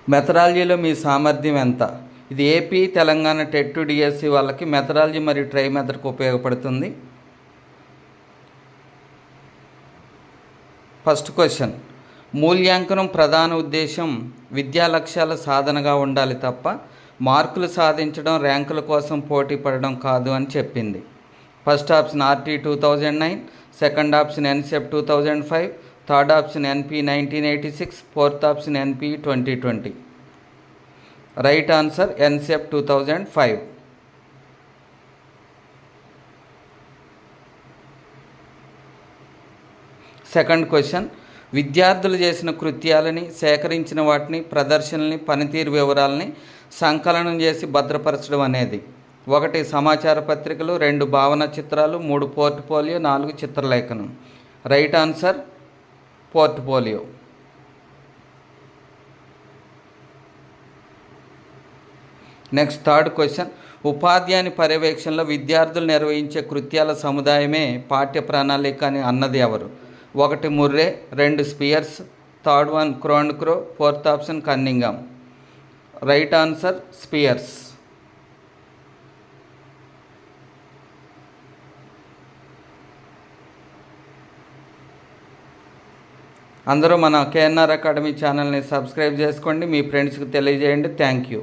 మెథడాలజీలో మీ సామర్థ్యం ఎంత? ఇది ఏపీ, తెలంగాణ టెట్ డిఎస్సి వాళ్ళకి మెథడాలజీ మరియు ట్రై మెథడ్కి ఉపయోగపడుతుంది. ఫస్ట్ క్వశ్చన్, మూల్యాంకనం ప్రధాన ఉద్దేశం విద్యా లక్ష్యాల సాధనగా ఉండాలి తప్ప మార్కులు సాధించడం, ర్యాంకుల కోసం పోటీ పడడం కాదు అని చెప్పింది. First option RT 2009, second option NCF 2005, third option NP 1986, fourth option NP 2020. Right answer NCF 2005. Second question, విద్యార్థులు చేసిన కృత్యాలని, సేకరించిన వాటిని, ప్రదర్శనల్ని, పనితీరు వివరాలని సంకలనం చేసి భద్రపరచడం అనేది 1 సమాచార పత్రికలు, 2 భావన చిత్రాలు, 3 పోర్ట్ఫోలియో, 4 చిత్రలేఖనం. Right answer portfolio. Next third question, ఉపాధ్యాయుని పర్యవేక్షణలో విద్యార్థులు నిర్వహించే కృత్యాల సముదాయమే పాఠ్య ప్రణాళిక అని అన్నది ఎవరు? 1 ముర్రే, 2 స్పియర్స్, థర్డ్ వన్ క్రోన్క్రో, fourth option Cunningham. Right answer Spears. అందరూ మన కేఎన్ఆర్ అకాడమీ ఛానల్ని సబ్స్క్రైబ్ చేసుకోండి, మీ ఫ్రెండ్స్కి తెలియజేయండి. Thank you.